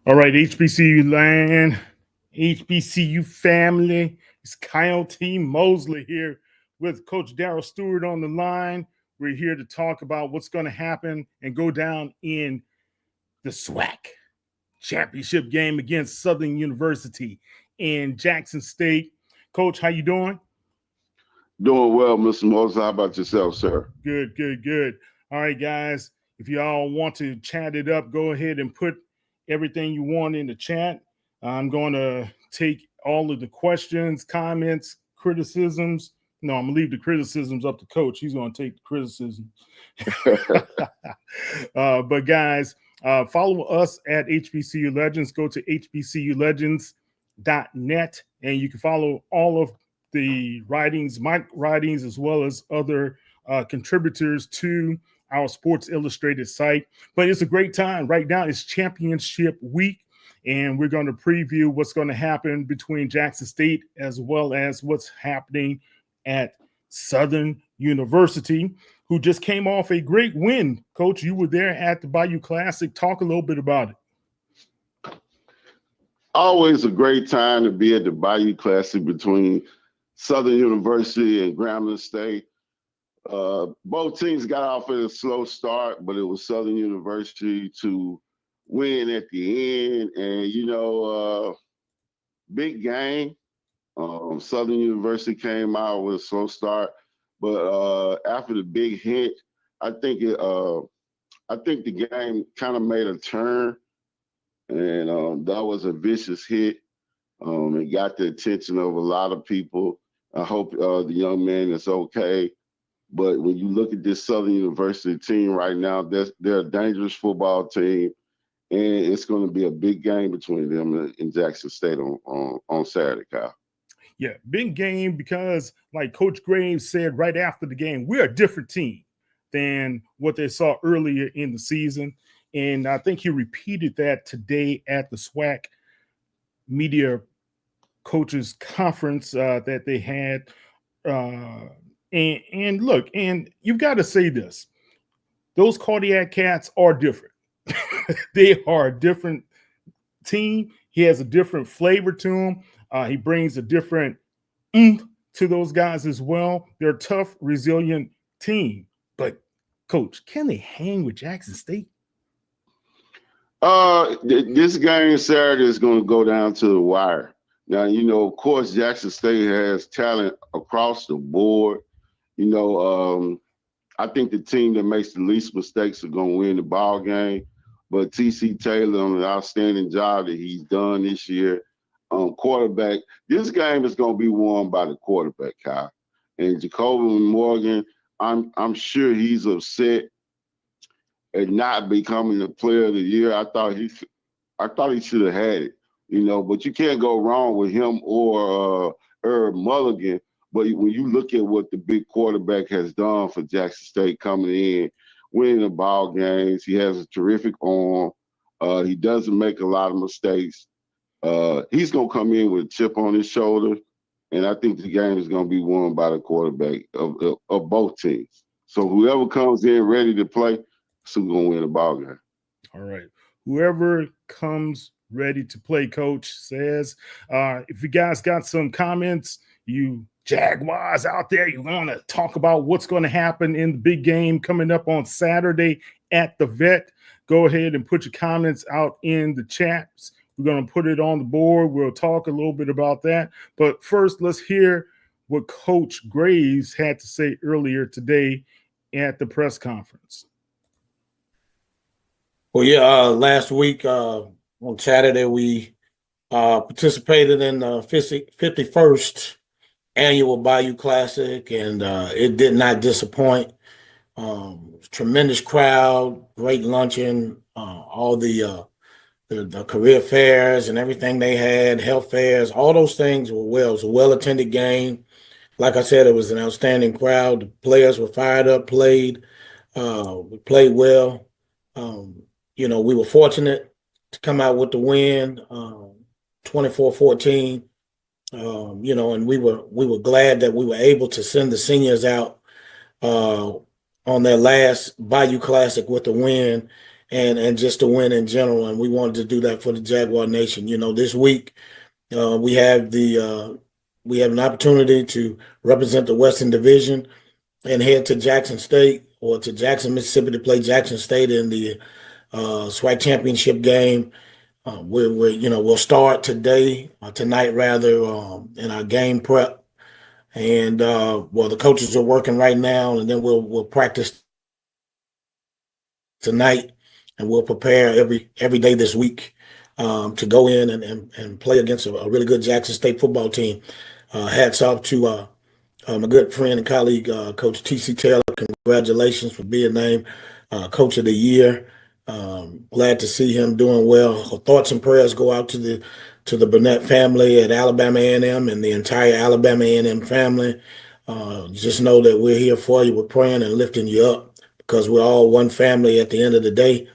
All right, HBCU land, HBCU family. It's Kyle T. Mosley here with Coach Darryl Stewart on the line. We're here to talk about what's going to happen and go down in the SWAC championship game against Southern University in Jackson State. Coach, how you doing? Doing well, Mr. Moses. How about yourself, sir? Good, good, good. All right, guys. If y'all want to chat it up, go ahead and put everything you want in the chat. I'm going to take all of the questions, comments, criticisms. No, I'm going to leave the criticisms up to Coach. He's going to take the criticism. But guys, follow us at HBCU Legends. Go to hbculegends.net, and you can follow all of the writings, my writings, as well as other contributors to our Sports Illustrated site. But it's a great time. Right now, it's championship week, and we're going to preview what's going to happen between Jackson State as well as what's happening at Southern University, who just came off a great win. Coach, you were there at the Bayou Classic. Talk a little bit about it. Always a great time to be at the Bayou Classic between Southern University and Grambling State. Both teams got off at a slow start, but it was Southern University to win at the end. And, big game. Southern University came out with a slow start, but after the big hit, I think the game kind of made a turn, and that was a vicious hit. It got the attention of a lot of people. I hope the young man is okay. But when you look at this Southern University team right now, they're a dangerous football team, and it's going to be a big game between them and Jackson State on Saturday, Kyle. Yeah, big game because, like Coach Graves said right after the game, we're a different team than what they saw earlier in the season. And I think he repeated that today at the SWAC media coaches conference that they had. And look, and you've got to say this. Those Cardiac Cats are different. They are a different team. He has a different flavor to him. He brings a different oomph to those guys as well. They're a tough, resilient team. But, Coach, can they hang with Jackson State? This game Saturday is going to go down to the wire. Now, of course, Jackson State has talent across the board. I think the team that makes the least mistakes are going to win the ball game. But T.C. Taylor, on an outstanding job that he's done this year, quarterback, this game is going to be won by the quarterback, Kyle. And Jacoby Morgan, I'm sure he's upset at not becoming the player of the year. I thought he should have had it, but you can't go wrong with him or Herb Mulligan. But when you look at what the big quarterback has done for Jackson State coming in, winning the ball games, he has a terrific arm. He doesn't make a lot of mistakes. He's going to come in with a chip on his shoulder, and I think the game is going to be won by the quarterback of both teams. So whoever comes in ready to play is going to win the ball game. All right. Whoever comes ready to play, Coach says. If you guys got some comments, you Jaguars out there, you want to talk about what's going to happen in the big game coming up on Saturday at the Vet, go ahead and put your comments out in the chats. We're going to put it on the board. We'll talk a little bit about that. But first, let's hear what Coach Graves had to say earlier today at the press conference. Well, yeah, last week on Saturday, we participated in the 51st annual Bayou Classic, and it did not disappoint. Tremendous crowd, great luncheon, all the career fairs and everything they had, health fairs, all those things were well. It was a well-attended game. Like I said, it was an outstanding crowd. The players were fired up, played. We played well. We were fortunate to come out with the win, 24-14. And we were glad that we were able to send the seniors out on their last Bayou Classic with the win. and just to win in general. And we wanted to do that for the Jaguar Nation. This week we have an opportunity to represent the Western Division and head to Jackson State or to Jackson, Mississippi to play Jackson State in the SWAC championship game. We'll start tonight rather, in our game prep. And the coaches are working right now, and then we'll practice tonight, and we'll prepare every day this week to go in and play against a really good Jackson State football team. Hats off to my good friend and colleague, Coach T.C. Taylor. Congratulations for being named Coach of the Year. Glad to see him doing well. Thoughts and prayers go out to the Burnett family at Alabama A&M and the entire Alabama A&M family. Just know that we're here for you. We're praying and lifting you up because we're all one family at the end of the day.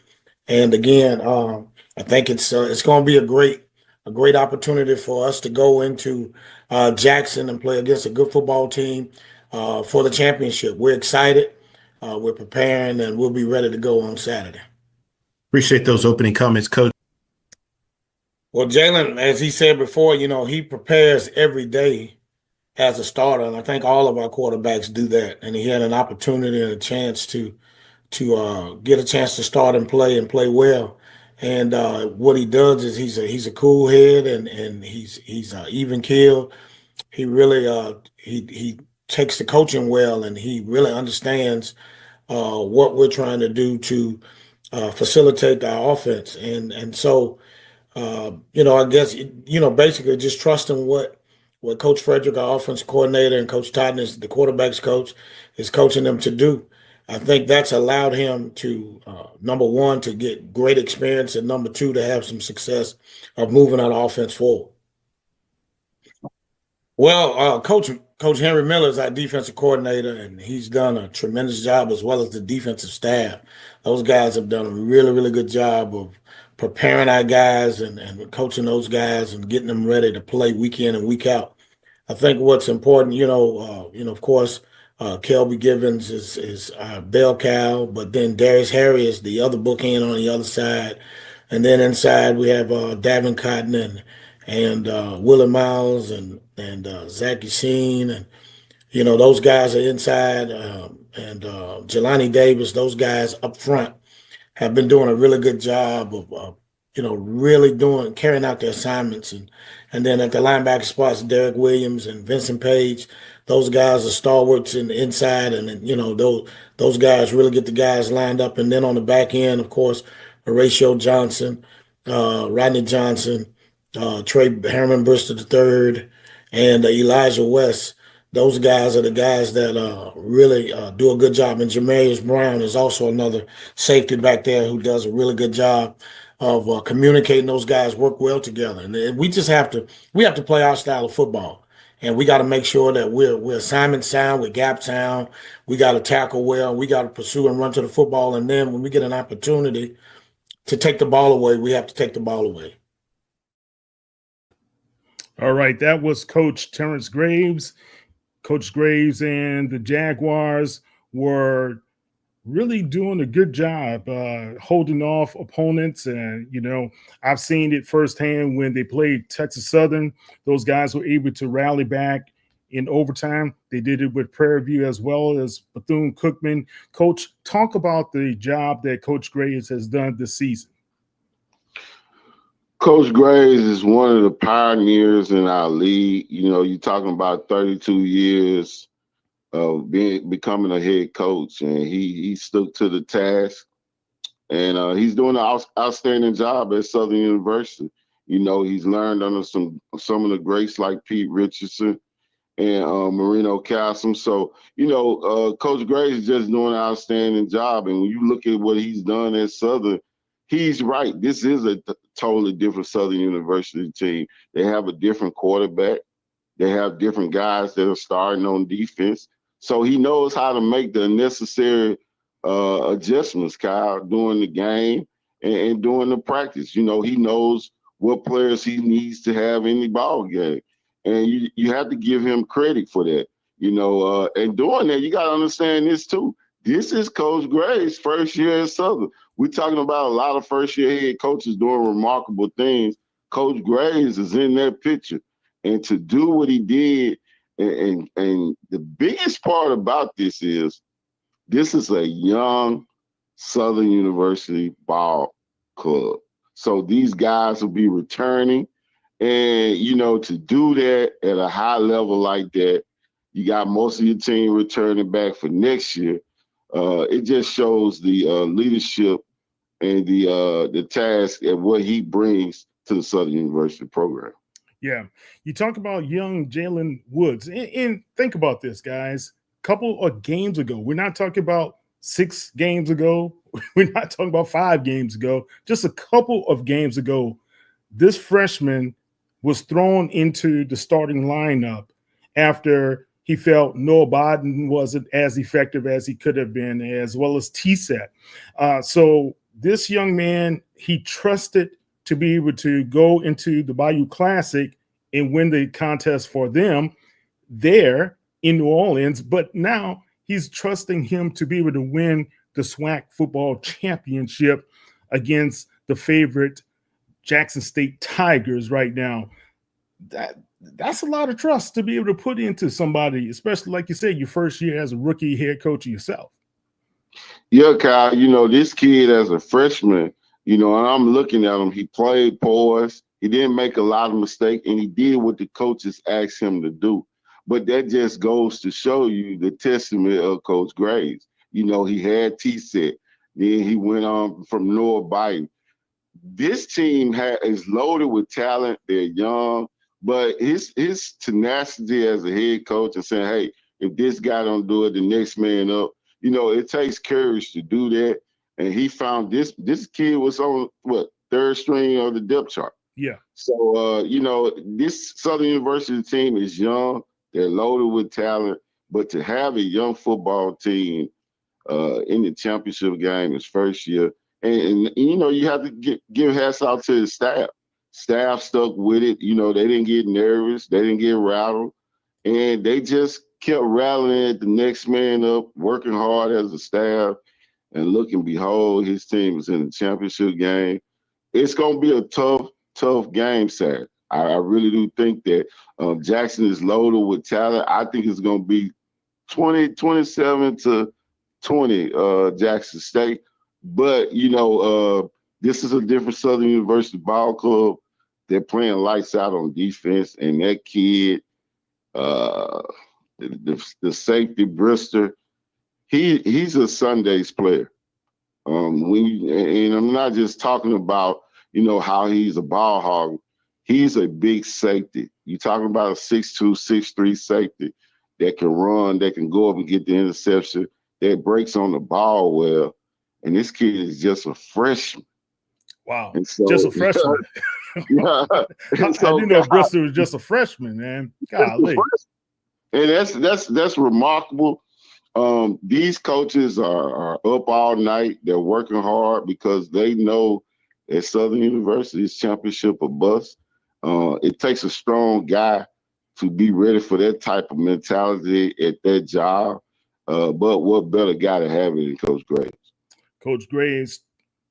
And again, I think it's going to be a great opportunity for us to go into Jackson and play against a good football team for the championship. We're excited. We're preparing, and we'll be ready to go on Saturday. Appreciate those opening comments, Coach. Well, Jalen, as he said before, he prepares every day as a starter, and I think all of our quarterbacks do that. And he had an opportunity and a chance to get a chance to start and play well. And what he does is he's a cool head and he's even keel. He really he takes the coaching well, and he really understands what we're trying to do to facilitate our offense. And so I guess basically just trusting what Coach Frederick, our offense coordinator, and Coach Totten, the quarterback's coach, is coaching them to do. I think that's allowed him to, number one, to get great experience, and number two, to have some success of moving our offense forward. Well, Coach Henry Miller is our defensive coordinator, and he's done a tremendous job, as well as the defensive staff. Those guys have done a really, really good job of preparing our guys and coaching those guys and getting them ready to play week in and week out. I think what's important, of course, Kelby Givens is our bell cow, but then Darius Harry is the other bookend on the other side. And then inside we have Davin Cotton and Willie Miles and Zach Yassin, and those guys are inside, and Jelani Davis. Those guys up front have been doing a really good job of really carrying out their assignments, and then at the linebacker spots, Derek Williams and Vincent Page. Those guys are stalwarts in the inside, and those guys really get the guys lined up. And then on the back end, of course, Horatio Johnson, Rodney Johnson, Trey Harriman Bristol III, and Elijah West. Those guys are the guys that really do a good job. And Jamarius Brown is also another safety back there who does a really good job of communicating. Those guys work well together. And we just have to play our style of football. And we got to make sure that we're assignment sound, we're gap sound. We got to tackle well. We got to pursue and run to the football. And then when we get an opportunity to take the ball away, we have to take the ball away. All right, that was Coach Terrence Graves. Coach Graves and the Jaguars were really doing a good job holding off opponents. And, I've seen it firsthand when they played Texas Southern. Those guys were able to rally back in overtime. They did it with Prairie View as well as Bethune-Cookman. Coach, talk about the job that Coach Graves has done this season. Coach Graves is one of the pioneers in our league. You're talking about 32 years of becoming a head coach, and he stuck to the task, and he's doing an outstanding job at Southern University. He's learned under some of the greats like Pete Richardson and Marino Cassim. So, Coach Graves is just doing an outstanding job. And when you look at what he's done at Southern, he's right. This is a totally different Southern University team. They have a different quarterback. They have different guys that are starting on defense. So he knows how to make the necessary adjustments, Kyle, during the game and during the practice. He knows what players he needs to have in the ball game. And you have to give him credit for that. And doing that, you got to understand this too. This is Coach Graves' first year at Southern. we're talking about a lot of first-year head coaches doing remarkable things. Coach Graves is in that picture. And to do what he did, and the biggest part about this is a young Southern University ball club. So these guys will be returning. And, to do that at a high level like that, you got most of your team returning back for next year. It just shows the leadership and the task and what he brings to the Southern University program. Yeah. You talk about young Jalen Woods. And think about this, guys. A couple of games ago, we're not talking about 6 games ago. We're not talking about 5 games ago. Just a couple of games ago, this freshman was thrown into the starting lineup after he felt Noah Biden wasn't as effective as he could have been, as well as TSET. So this young man, he trusted to be able to go into the Bayou Classic and win the contest for them there in New Orleans. But now he's trusting him to be able to win the SWAC football championship against the favorite Jackson State Tigers right now. That's a lot of trust to be able to put into somebody, especially like you said, your first year as a rookie head coach yourself. Yeah, Kyle, this kid as a freshman, and I'm looking at him, he played poised. He didn't make a lot of mistakes, and he did what the coaches asked him to do. But that just goes to show you the testament of Coach Graves. He had TSET. Then he went on from Noah Biden. This team is loaded with talent. They're young, but his tenacity as a head coach and saying, hey, if this guy don't do it, the next man up, it takes courage to do that. And he found this kid was on, 3rd string of the depth chart. Yeah. So, this Southern University team is young. They're loaded with talent. But to have a young football team in the championship game his first year, and you have to give hats out to the staff. Staff stuck with it. They didn't get nervous. They didn't get rattled. And they just kept rallying the next man up, working hard as a staff. And look and behold, his team is in the championship game. It's going to be a tough game, Saturday. I really do think that Jackson is loaded with talent. I think it's going to be 27-20 Jackson State. But, this is a different Southern University ball club. They're playing lights out on defense. And that kid, the safety, Brister, he's a Sundays player. And I'm not just talking about, how he's a ball hog. He's a big safety. You're talking about a 6'2", 6'3" safety that can run, that can go up and get the interception, that breaks on the ball well. And this kid is just a freshman. Wow. So, just a freshman. Yeah. I didn't know Bristol was just a freshman, man. Golly. And that's remarkable. These coaches are up all night. They're working hard because they know at Southern University's championship or bust. It takes a strong guy to be ready for that type of mentality at that job. But what better guy to have it than Coach Graves? Coach Graves,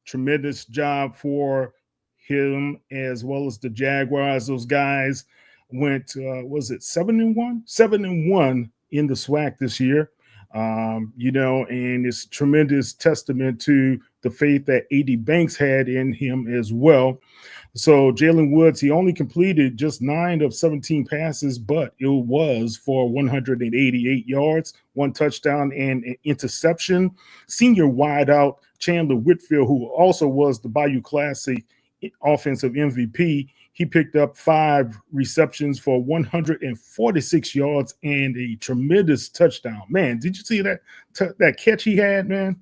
tremendous job for him as well as the Jaguars. Those guys went, was it 7-1? 7-1 in the SWAC this year. And it's a tremendous testament to the faith that A.D. Banks had in him as well. So Jalen Woods, he only completed just 9 of 17 passes, but it was for 188 yards, 1 touchdown and an interception. Senior wideout Chandler Whitfield, who also was the Bayou Classic offensive MVP, he picked up 5 receptions for 146 yards and a tremendous touchdown. Man, did you see that catch he had, man?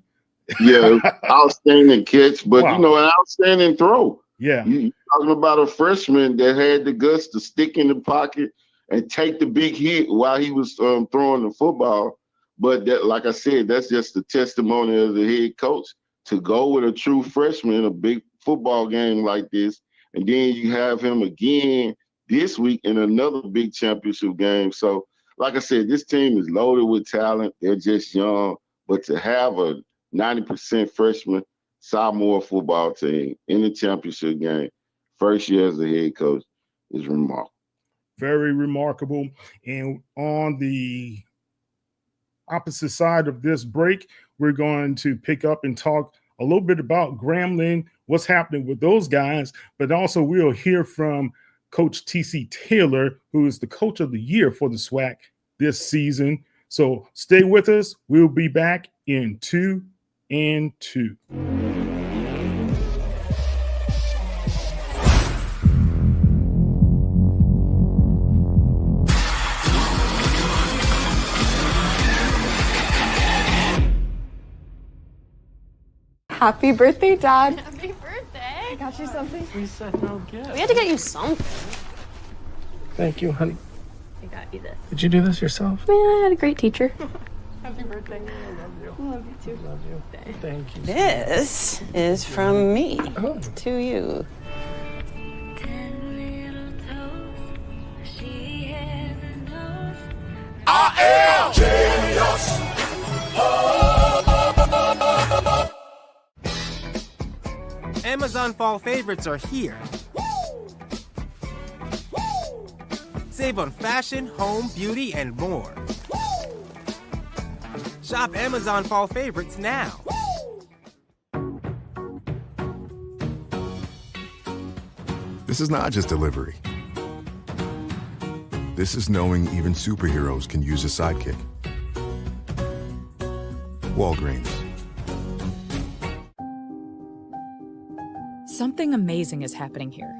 Yeah, outstanding catch, but wow. An outstanding throw. Yeah. You're talking about a freshman that had the guts to stick in the pocket and take the big hit while he was throwing the football. But that, like I said, that's just the testimony of the head coach to go with a true freshman in a big football game like this. And then you have him again this week in another big championship game. So, like I said, this team is loaded with talent. They're just young. But to have a 90% freshman sophomore football team in the championship game, first year as a head coach, is remarkable. Very remarkable. And on the opposite side of this break, we're going to pick up and talk a little bit about Grambling, what's happening with those guys, but also we'll hear from Coach T.C. Taylor, who is the coach of the year for the SWAC this season. So stay with us. We'll be back in 2 and 2. Happy birthday, Dad. Happy birthday. I got you something. We said no gift. We had to get you something. Thank you, honey. I got you this. Did you do this yourself? Yeah, I had a great teacher. Happy birthday. I love you. I love you too. Love you. Thank you. This is from me Oh. to you. Amazon Fall Favorites are here. Save on fashion, home, beauty, and more. Shop Amazon Fall Favorites now. This is not just delivery. This is knowing even superheroes can use a sidekick. Walgreens. Something amazing is happening here.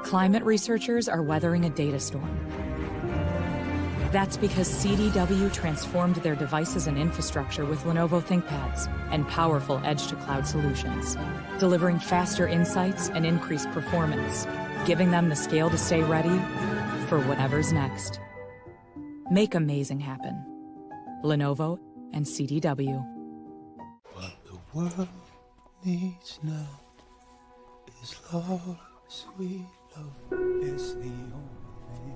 Climate researchers are weathering a data storm. That's because CDW transformed their devices and infrastructure with Lenovo ThinkPads and powerful edge-to-cloud solutions, delivering faster insights and increased performance, giving them the scale to stay ready for whatever's next. Make amazing happen. Lenovo and CDW. What the world needs now is love, sweet love. It's the only thing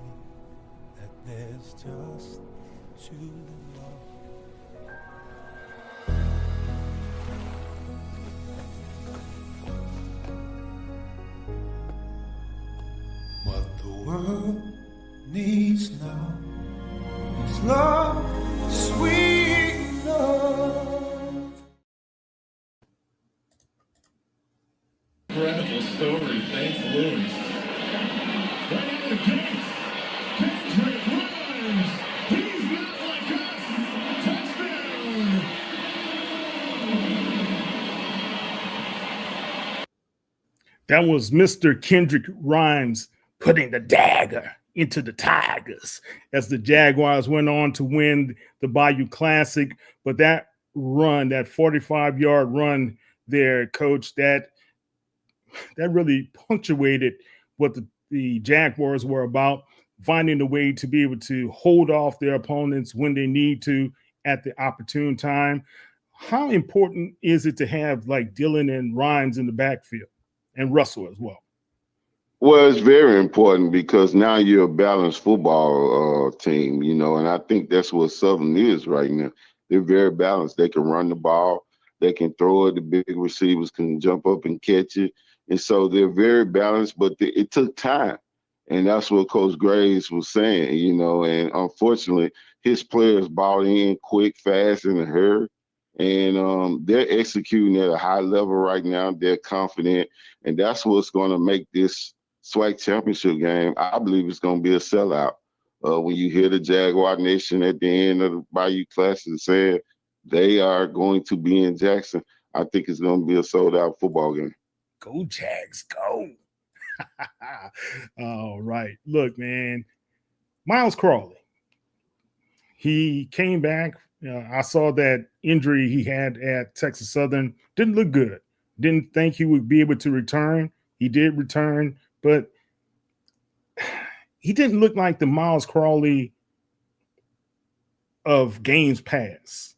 that there's just too long. What the world needs now is love, sweet love. Incredible story. Thanks, Louis. Right out of the gate, Kendrick Grimes. He's not like us. Touchdown. That was Mr. Kendrick Grimes putting the dagger into the Tigers as the Jaguars went on to win the Bayou Classic. But that run, that 45-yard run there, Coach, that really punctuated what the Jaguars were about, finding a way to be able to hold off their opponents when they need to at the opportune time. How important is it to have like Dillon and Rhymes in the backfield and Russell as well? Well, it's very important because now you're a balanced football team, you know, and I think that's what Southern is right now. They're very balanced. They can run the ball. They can throw it. The big receivers can jump up and catch it. And so they're very balanced, but it took time. And that's what Coach Graves was saying, you know, and unfortunately, his players bought in quick, fast, in a hurry. And they're executing at a high level right now. They're confident. And that's what's going to make this SWAC championship game, I believe it's going to be a sellout. When you hear the Jaguar Nation at the end of the Bayou Classic saying they are going to be in Jackson, I think it's going to be a sold-out football game. Go Jags, go. All right. Look, man, Miles Crawley, he came back. I saw that injury he had at Texas Southern. Didn't look good. Didn't think he would be able to return. He did return, but he didn't look like the Miles Crawley of games past.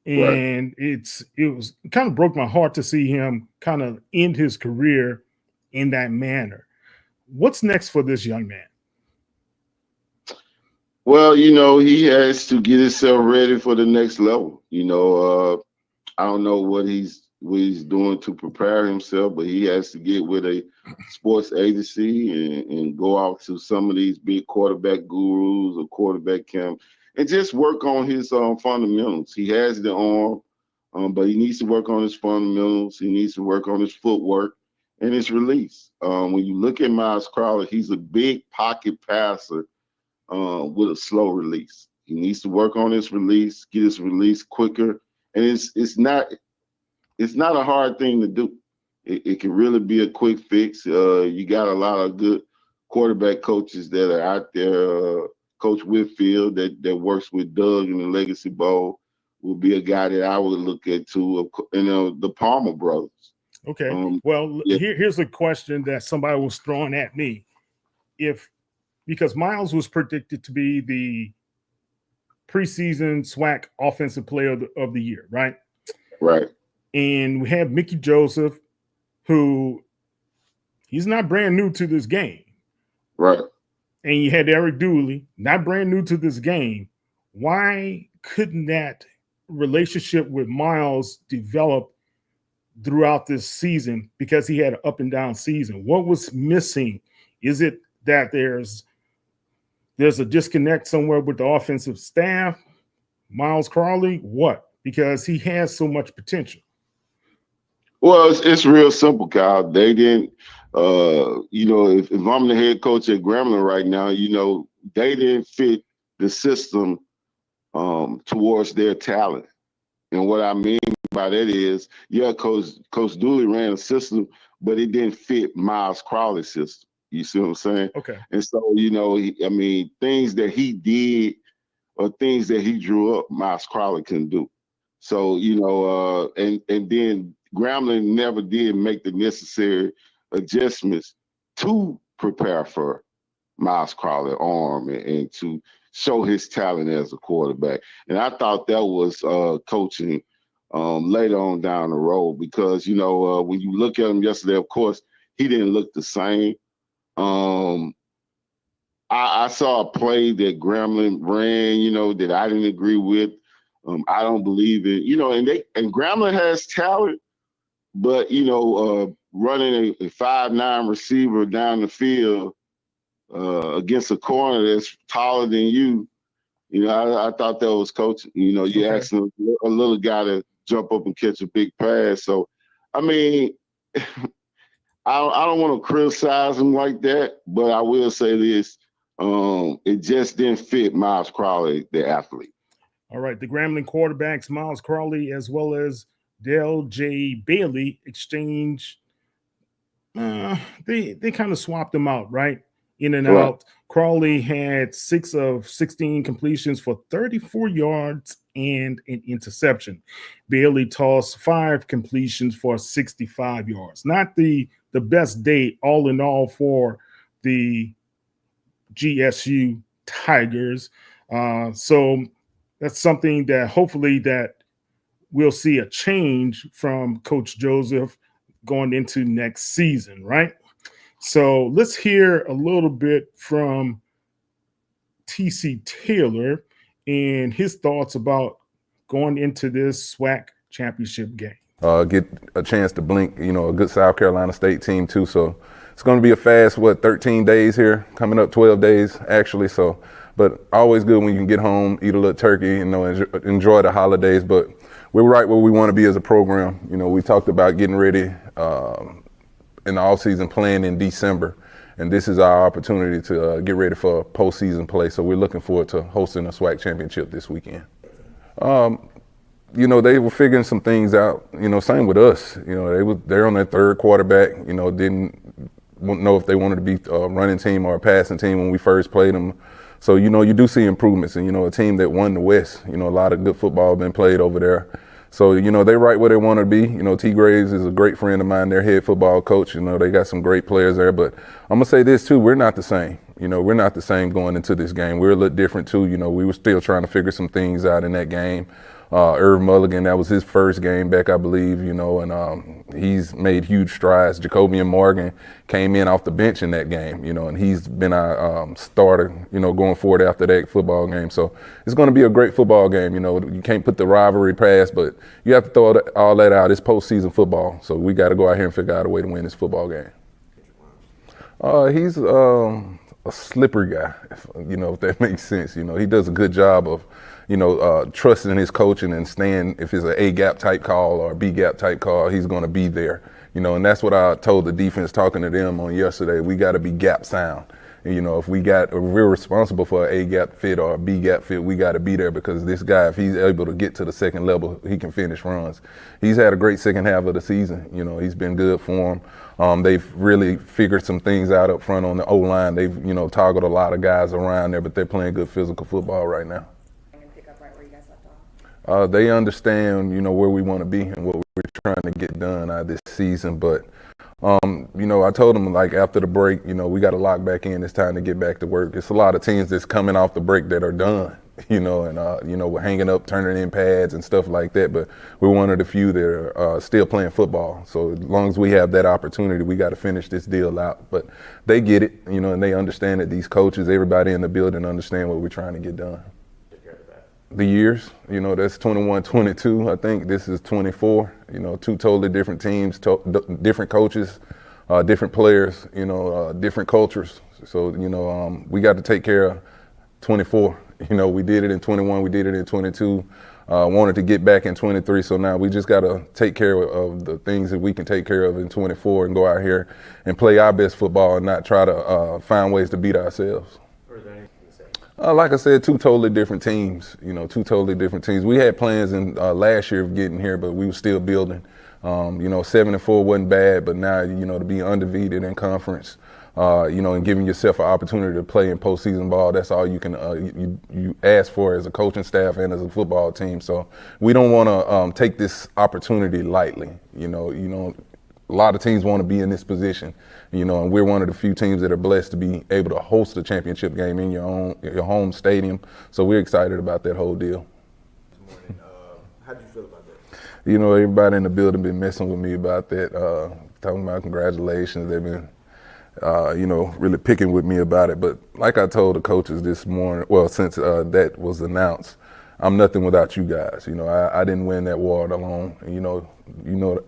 And right. It kind of broke my heart to see him kind of end his career in that manner. What's next for this young man? Well, you know, he has to get himself ready for the next level. You know, I don't know what he's doing to prepare himself, but he has to get with a sports agency and go out to some of these big quarterback gurus or quarterback camp and just work on his fundamentals. He has the arm, but he needs to work on his fundamentals. He needs to work on his footwork and his release. When you look at Miles Crowley, he's a big pocket passer with a slow release. He needs to work on his release, get his release quicker, and it's not a hard thing to do. It can really be a quick fix. You got a lot of good quarterback coaches that are out there. Coach Whitfield that works with Doug in the Legacy Bowl will be a guy that I would look at too. And the Palmer brothers. Okay. Here's a question that somebody was throwing at me. Because Miles was predicted to be the preseason SWAC offensive player of the year, right? Right. And we have Mickey Joseph, who he's not brand new to this game. Right. And you had Eric Dooley, not brand new to this game. Why couldn't that relationship with Miles develop throughout this season? Because he had an up and down season. What was missing? Is it that there's a disconnect somewhere with the offensive staff? Miles Crowley, what? Because he has so much potential. Well, it's real simple, Kyle. They didn't, if I'm the head coach at Grambling right now, they didn't fit the system towards their talent. And what I mean by that is, Coach Dooley ran a system, but it didn't fit Miles Crowley's system. You see what I'm saying? Okay. And so, things that he did or things that he drew up, Miles Crowley couldn't do. So, and then Grambling never did make the necessary adjustments to prepare for Miles Crowley's arm and to show his talent as a quarterback. And I thought that was coaching later on down the road because, when you look at him yesterday, of course, he didn't look the same. I saw a play that Grambling ran, that I didn't agree with. I don't believe it, and Grambling has talent, but running a 5'9" receiver down the field against a corner that's taller than you, I thought that was coaching. You asked a little guy to jump up and catch a big pass. So, I mean, I don't want to criticize him like that, but I will say this: it just didn't fit Miles Crowley, the athlete. All right, the Grambling quarterbacks, Miles Crowley as well as Dale J. Bailey, exchange. They kind of swapped them out, right? In and out. Crowley had 6 of 16 completions for 34 yards and an interception. Bailey tossed 5 completions for 65 yards. Not the best day, all in all, for the GSU Tigers. So that's something that hopefully that we'll see a change from Coach Joseph going into next season, right? So let's hear a little bit from TC Taylor and his thoughts about going into this SWAC championship game. Get a chance to blink, a good South Carolina State team too. So it's going to be a fast, 13 days here, coming up 12 days actually. So, but always good when you can get home, eat a little turkey, enjoy the holidays. But we're right where we want to be as a program. We talked about getting ready in the offseason, playing in December. And this is our opportunity to get ready for postseason play. So we're looking forward to hosting a SWAC championship this weekend. They were figuring some things out, same with us. They're on their third quarterback, didn't know if they wanted to be a running team or a passing team when we first played them. So, you do see improvements. And, a team that won the West, a lot of good football been played over there. So, they're right where they want to be. T. Graves is a great friend of mine, their head football coach. They got some great players there. But I'm going to say this, too, we're not the same. We're not the same going into this game. We're a little different, too. We were still trying to figure some things out in that game. Irv Mulligan, that was his first game back, I believe, and he's made huge strides. Jacobian Morgan came in off the bench in that game, and he's been our starter, going forward after that football game. So it's going to be a great football game. You can't put the rivalry past, but you have to throw all that out. It's postseason football, so we got to go out here and figure out a way to win this football game. He's a slippery guy, if that makes sense. He does a good job of, trusting his coaching and staying, if it's an A-gap type call or a B-gap type call, he's going to be there. And that's what I told the defense talking to them on yesterday. We got to be gap sound. If we're responsible for an A-gap fit or a B-gap fit, we got to be there, because this guy, if he's able to get to the second level, he can finish runs. He's had a great second half of the season. He's been good for him. They've really figured some things out up front on the O-line. They've, toggled a lot of guys around there, but they're playing good physical football right now. They understand, where we want to be and what we're trying to get done out of this season. But, I told them, after the break, we got to lock back in. It's time to get back to work. It's a lot of teams that's coming off the break that are done, and, we're hanging up, turning in pads and stuff like that. But we're one of the few that are still playing football. So as long as we have that opportunity, we got to finish this deal out. But they get it, and they understand that these coaches, everybody in the building understand what we're trying to get done. The years, that's 21, 22. I think this is 24. Two totally different teams, different coaches, different players, different cultures. So, we got to take care of 24. We did it in 21, we did it in 22. Wanted to get back in 23, so now we just got to take care of the things that we can take care of in 24 and go out here and play our best football and not try to find ways to beat ourselves. Like I said, two totally different teams, two totally different teams. We had plans in last year of getting here, but we were still building. 7-4 wasn't bad, but now, to be undefeated in conference, and giving yourself an opportunity to play in postseason ball, that's all you can you ask for as a coaching staff and as a football team. So we don't want to take this opportunity lightly. A lot of teams want to be in this position, and we're one of the few teams that are blessed to be able to host a championship game in your home stadium. So we're excited about that whole deal. How do you feel about that? Everybody in the building been messing with me about that, talking about congratulations. They've been, really picking with me about it. But like I told the coaches this morning, since that was announced, I'm nothing without you guys. I didn't win that award alone. And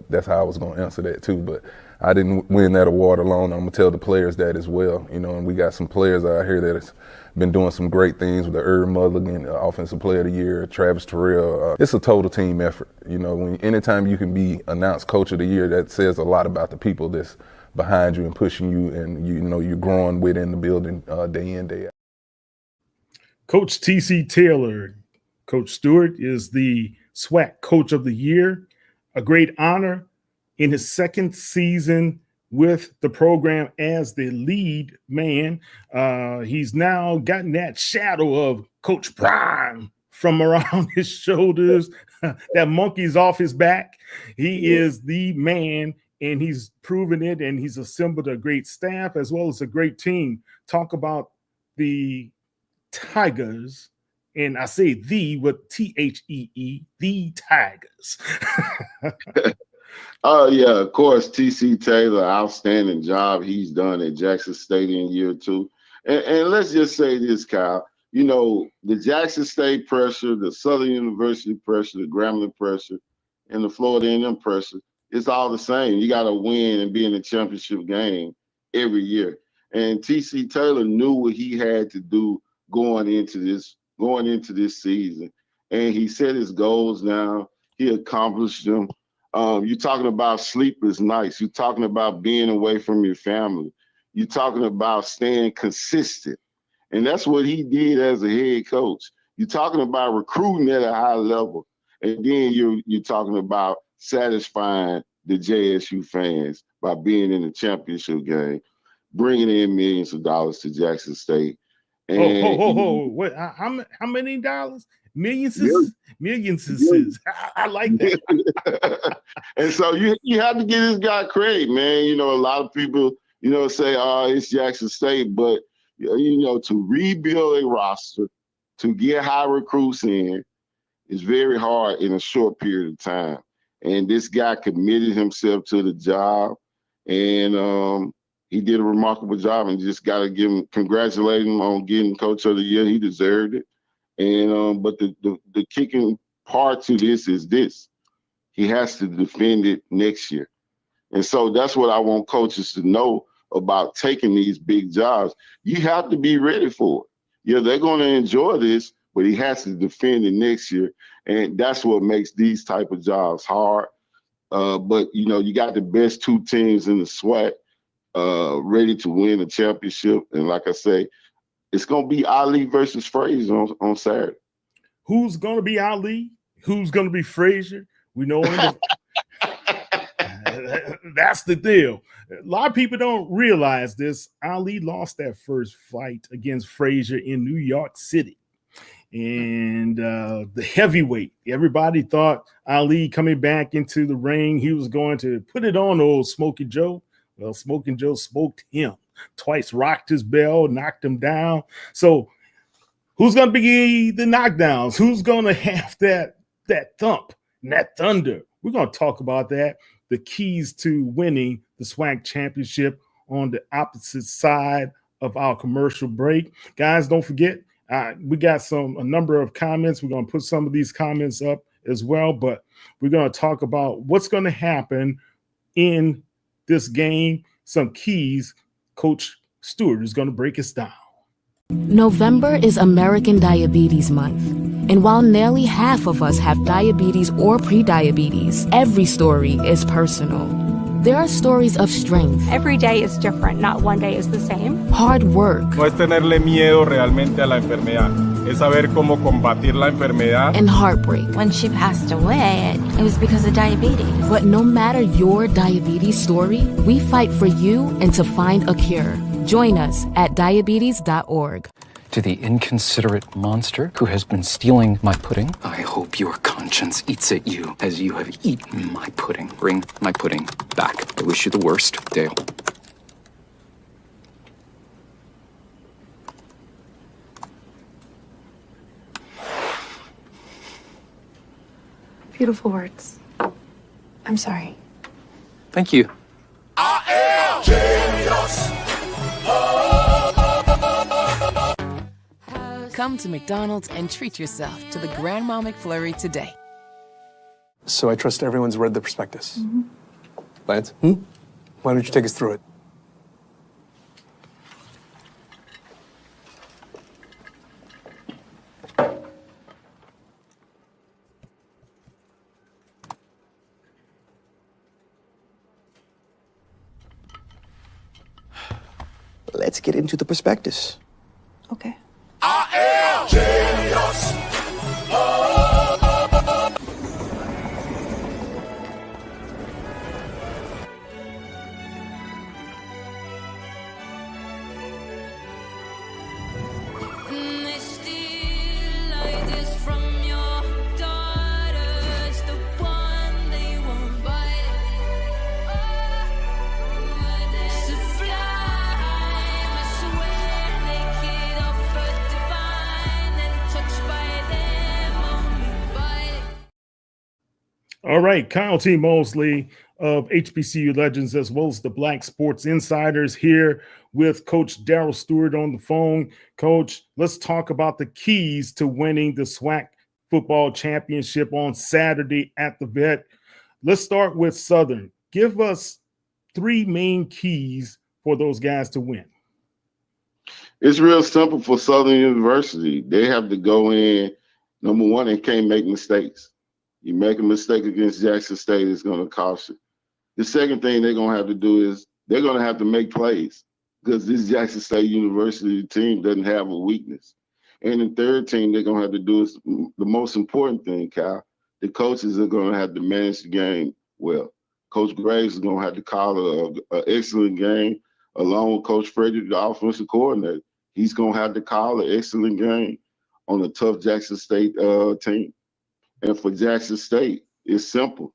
that's how I was going to answer that too. But I didn't win that award alone. I'm going to tell the players that as well. And we got some players out here that has been doing some great things with the Irv Mulligan, Offensive Player of the Year, Travis Terrell. It's a total team effort. Anytime you can be announced Coach of the Year, that says a lot about the people that's behind you and pushing you, and you're growing within the building day in, day out. Coach T.C. Taylor. Coach Stewart is the SWAC Coach of the Year, a great honor in his second season with the program as the lead man. He's now gotten that shadow of Coach Prime from around his shoulders. That monkey's off his back. He is the man, and he's proven it, and he's assembled a great staff as well as a great team. Talk about the Tigers. And I say the with T-H-E-E, the Tigers. Yeah, of course, T.C. Taylor, outstanding job he's done at Jackson State in year 2. And let's just say this, Kyle. The Jackson State pressure, the Southern University pressure, the Grambling pressure, and the Florida A&M pressure, it's all the same. You got to win and be in the championship game every year. And T.C. Taylor knew what he had to do going into this season. And he set his goals down. He accomplished them. You're talking about sleepless nights. You're talking about being away from your family. You're talking about staying consistent. And that's what he did as a head coach. You're talking about recruiting at a high level. And then you're talking about satisfying the JSU fans by being in the championship game, bringing in millions of dollars to Jackson State. And what? How many dollars? Millions. I like that. And so you have to give this guy credit, man. A lot of people, say, "Oh, it's Jackson State," but to rebuild a roster, to get high recruits in, It's very hard in a short period of time. And this guy committed himself to the job, and he did a remarkable job. And just got to congratulate him on getting Coach of the Year. He deserved it. And but the kicking part to this is this: he has to defend it next year. And so that's what I want coaches to know about taking these big jobs. You have to be ready for it. Yeah, they're going to enjoy this, but he has to defend it next year. And that's what makes these type of jobs hard. But, you know, you got the best two teams in the SWAC ready to win a championship. And like I say, it's going to be Ali versus Frazier on Saturday. Who's going to be Ali? Who's going to be Frazier? We know that's the deal. A lot of people don't realize this. Ali lost that first fight against Frazier in New York City. And the heavyweight, everybody thought Ali coming back into the ring, he was going to put it on old Smokey Joe. Well, Smokey Joe smoked him twice, rocked his bell, knocked him down. So who's going to be the knockdowns? Who's going to have that thump and that thunder? We're going to talk about that. The keys to winning the SWAC championship on the opposite side of our commercial break. Guys, don't forget, we got a number of comments. We're going to put some of these comments up as well, but we're going to talk about what's going to happen in this game, some keys. Coach Stewart is going to break us down. November is American Diabetes Month. And while nearly half of us have diabetes or prediabetes, every story is personal. There are stories of strength. Every day is different. Not one day is the same. Hard work. No es tenerle miedo realmente a la enfermedad. Es saber cómo combatir la enfermedad. And heartbreak. When she passed away, it was because of diabetes. But no matter your diabetes story, we fight for you and to find a cure. Join us at diabetes.org. To the inconsiderate monster who has been stealing my pudding, I hope your conscience eats at you as you have eaten my pudding. Bring my pudding back. I wish you the worst, Dale. Beautiful words. I'm sorry. Thank you. I am genius. Come to McDonald's and treat yourself to the Grandma McFlurry today. So I trust everyone's read the prospectus. Mm-hmm. Lance, why don't you take us through it? Let's get into the prospectus. Okay. I am genius. All right, Kyle T. Mosley of HBCU Legends, as well as the Black Sports Insiders, here with Coach Darryl Stewart on the phone. Coach, let's talk about the keys to winning the SWAC football championship on Saturday at the Vet. Let's start with Southern. Give us 3 main keys for those guys to win. It's real simple for Southern University. They have to go in, number one, they can't make mistakes. You make a mistake against Jackson State, it's going to cost you. The second thing they're going to have to do is they're going to have to make plays because this Jackson State University team doesn't have a weakness. And the third thing they're going to have to do is the most important thing, Kyle. The coaches are going to have to manage the game well. Coach Graves is going to have to call an excellent game along with Coach Frederick, the offensive coordinator. He's going to have to call an excellent game on a tough Jackson State team. And for Jackson State, it's simple.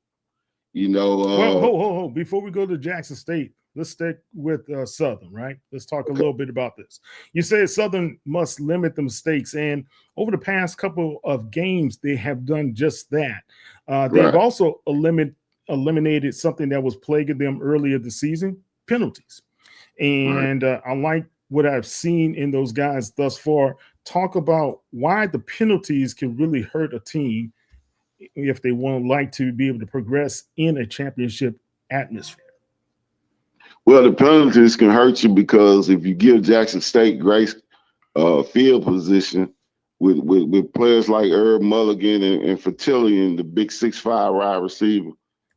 You know. Well, hold. Before we go to Jackson State, let's stick with Southern, right? Let's talk a little bit about this. You said Southern must limit the mistakes, and over the past couple of games, they have done just that. They've also eliminated something that was plaguing them earlier this season, penalties. And I like what I've seen in those guys thus far. Talk about why the penalties can really hurt a team if they like to be able to progress in a championship atmosphere. Well, the penalties can hurt you because if you give Jackson State great field position with players like Herb Mulligan and Fertillion, the big 6'5" wide receiver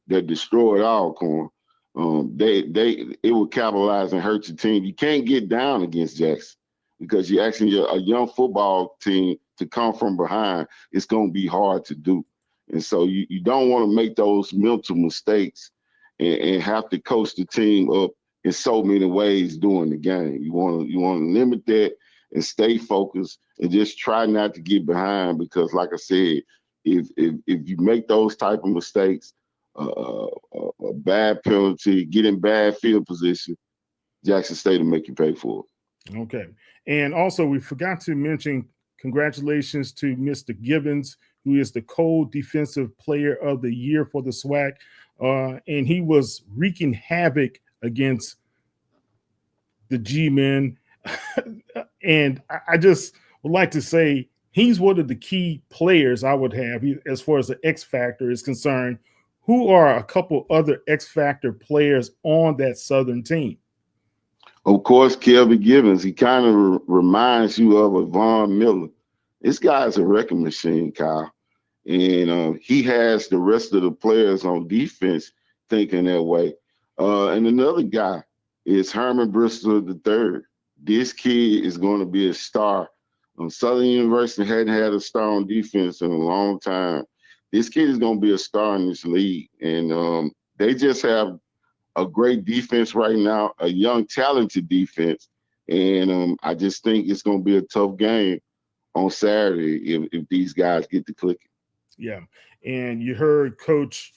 that destroyed Alcorn, it will capitalize and hurt your team. You can't get down against Jackson because you're asking a young football team to come from behind. It's going to be hard to do. And so you don't want to make those mental mistakes and have to coach the team up in so many ways during the game. You want to limit that and stay focused and just try not to get behind because, like I said, if you make those type of mistakes, a bad penalty, get in bad field position, Jackson State will make you pay for it. Okay. And also, we forgot to mention congratulations to Mr. Gibbons, who is the co-defensive player of the year for the SWAC. And he was wreaking havoc against the G-men. And I just would like to say he's one of the key players I would have as far as the X factor is concerned. Who are a couple other X factor players on that Southern team? Of course, Kelby Gibbons. He kind of reminds you of a Von Miller. This guy's a wrecking machine, Kyle. And he has the rest of the players on defense thinking that way. And another guy is Herman Bristol III. This kid is going to be a star. Southern University hadn't had a star on defense in a long time. This kid is going to be a star in this league. And they just have a great defense right now, a young, talented defense. And I just think it's going to be a tough game on Saturday if these guys get to clicking. Yeah. And you heard Coach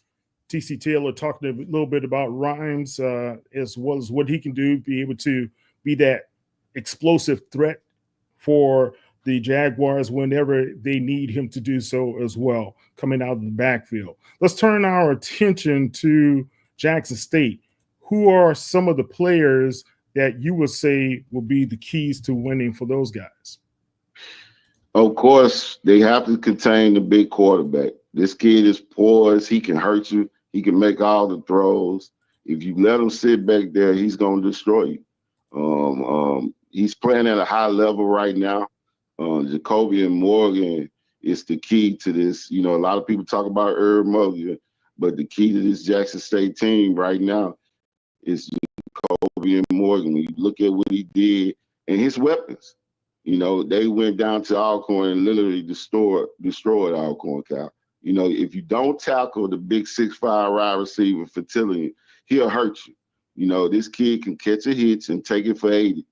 T.C. Taylor talking a little bit about Rhymes as well as what he can do, be able to be that explosive threat for the Jaguars whenever they need him to do so as well, coming out of the backfield. Let's turn our attention to Jackson State. Who are some of the players that you would say will be the keys to winning for those guys? Of course, they have to contain the big quarterback. This kid is poised. He can hurt you. He can make all the throws. If you let him sit back there, he's going to destroy you. He's playing at a high level right now. Jacoby and Morgan is the key to this. You know, a lot of people talk about Herb Mulligan, but the key to this Jackson State team right now is Jacoby and Morgan. When you look at what he did and his weapons, you know, they went down to Alcorn and literally destroyed Alcorn, Cal. You know, if you don't tackle the big 6'5" wide receiver Fertillion, he'll hurt you. You know, this kid can catch a hitch and take it for 80.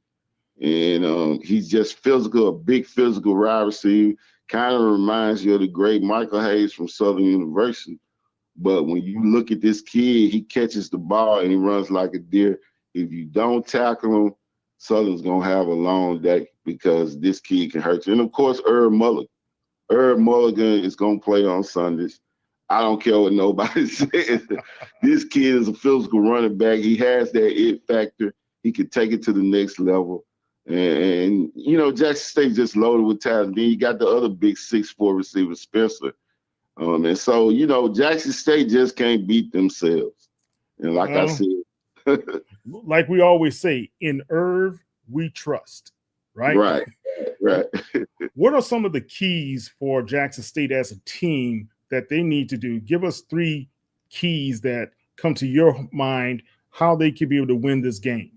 And he's just physical, a big physical wide receiver. Kind of reminds you of the great Michael Hayes from Southern University. But when you look at this kid, he catches the ball and he runs like a deer. If you don't tackle him, Southern's going to have a long day because this kid can hurt you. And, of course, Herb Mulligan. Herb Mulligan is going to play on Sundays. I don't care what nobody says. This kid is a physical running back. He has that it factor. He can take it to the next level. And you know, Jackson State just loaded with talent. Then you got the other big 6'4" receiver, Spencer. And so, you know, Jackson State just can't beat themselves. And like I said. Like we always say, in Irv, we trust, right? Right. What are some of the keys for Jackson State as a team that they need to do? Give us 3 keys that come to your mind, how they could be able to win this game.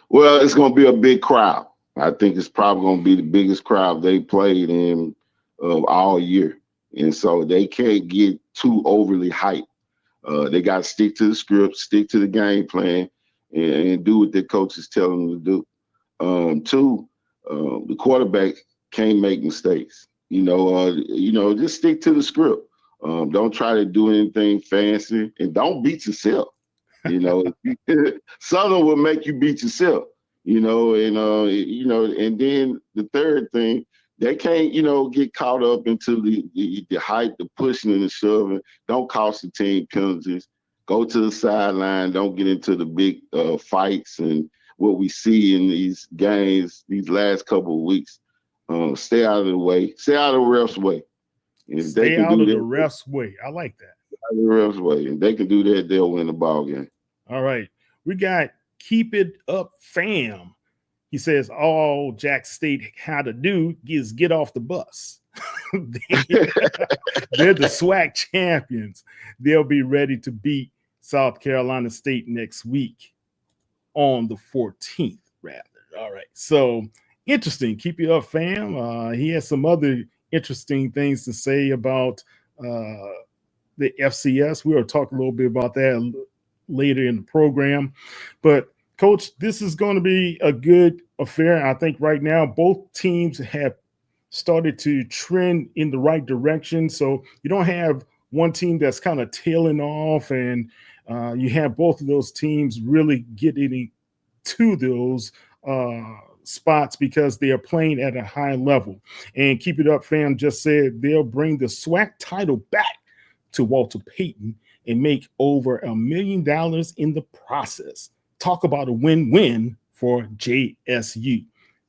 Well, it's going to be a big crowd. I think it's probably going to be the biggest crowd they played in all year. And so they can't get too overly hyped. They got to stick to the script, stick to the game plan, and do what their coaches tell them to do. 2, the quarterback can't make mistakes. You know, just stick to the script. Don't try to do anything fancy, and don't beat yourself. You know, Southern will make you beat yourself. You know, and then the third thing, they can't, get caught up into the hype, the pushing and the shoving. Don't cost the team penalties. Go to the sideline. Don't get into the big fights and what we see in these games these last couple of weeks. Stay out of the way. Stay out of the refs' way. And if Stay out of the refs' way. I like that. Out of the refs' way. And they can do that, they'll win the ball game. All right. We got Keep It Up Fam. He says all Jack State had to do is get off the bus. They're the SWAC champions. They'll be ready to beat South Carolina State next week on the 14th, rather. All right. So interesting. Keep it up, fam. He has some other interesting things to say about the FCS. We'll talk a little bit about that later in the program. But Coach, this is going to be a good affair. I think right now both teams have started to trend in the right direction. So you don't have one team that's kind of tailing off, and you have both of those teams really getting to those spots because they are playing at a high level. And Keep It Up Fam just said they'll bring the SWAC title back to Walter Payton and make over $1 million in the process. Talk about a win-win for JSU.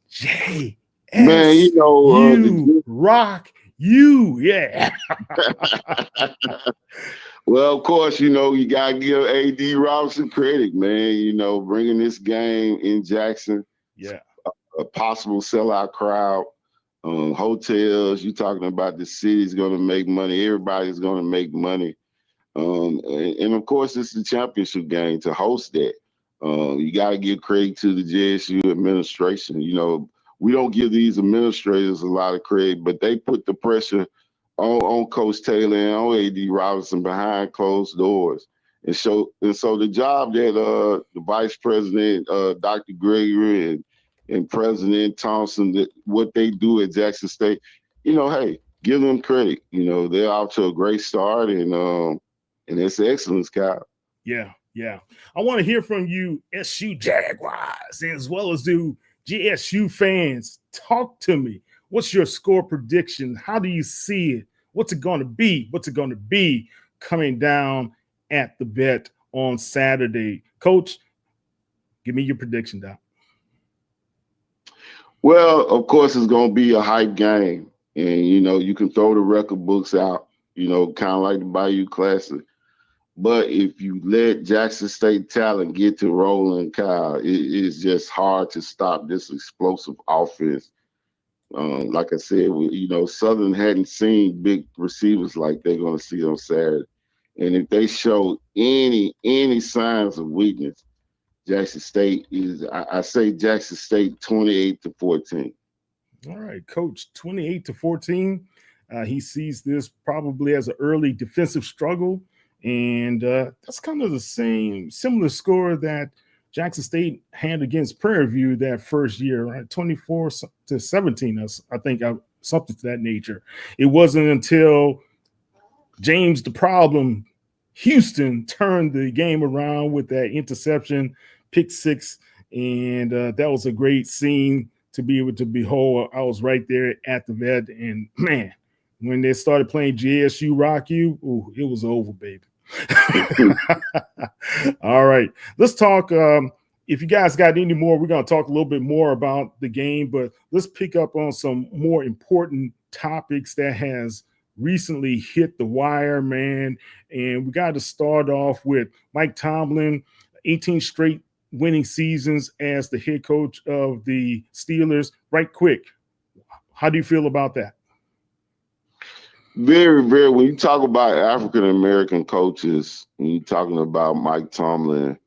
JSU, man, rock you, yeah. Well, of course, you got to give A.D. Robinson credit, man, bringing this game in Jackson. Yeah. A possible sellout crowd, hotels, you're talking about the city's going to make money. Everybody's going to make money. And of course, it's the championship game to host that. You got to give credit to the JSU administration. We don't give these administrators a lot of credit, but they put the pressure on Coach Taylor and on A.D. Robinson behind closed doors. And so the job that the Vice President, Dr. Gregory and President Thompson, what they do at Jackson State, hey, give them credit. They're off to a great start, and it's excellence, Kyle. Yeah. I want to hear from you, SU Jaguars, as well as do GSU fans. Talk to me. What's your score prediction? How do you see it? What's it going to be? What's it going to be coming down at the vet on Saturday? Coach, give me your prediction, Doc. Well, of course, it's going to be a hype game. And, you can throw the record books out, kind of like the Bayou Classic. But if you let Jackson State talent get to rolling, Kyle, it's just hard to stop this explosive offense. Like I said, Southern hadn't seen big receivers like they're going to see on Saturday. And if they show any signs of weakness, Jackson State I say Jackson State 28-14. All right, Coach, 28-14. He sees this probably as an early defensive struggle. And that's kind of the similar score that Jackson State had against Prairie View that first year, right? 24-17, I think, something to that nature. It wasn't until James the Problem Houston turned the game around with that interception, pick six, and that was a great scene to be able to behold. I was right there at the vet, and man, when they started playing JSU Rock You, ooh, it was over, baby. All right, let's talk. If you guys got any more, we're going to talk a little bit more about the game, but let's pick up on some more important topics that has recently hit the wire, man. And we got to start off with Mike Tomlin, 18 straight winning seasons as the head coach of the Steelers. Right quick, how do you feel about that? Very, very. When you talk about African-American coaches, and you're talking about Mike Tomlin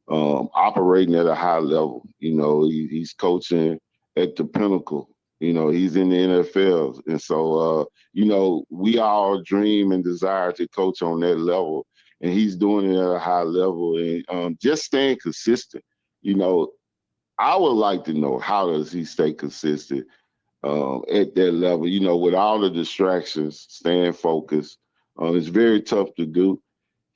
operating at a high level, he's coaching at the pinnacle. He's in the NFL. And so, we all dream and desire to coach on that level. And he's doing it at a high level and just staying consistent. I would like to know, how does he stay consistent at that level, with all the distractions, staying focused. It's very tough to do.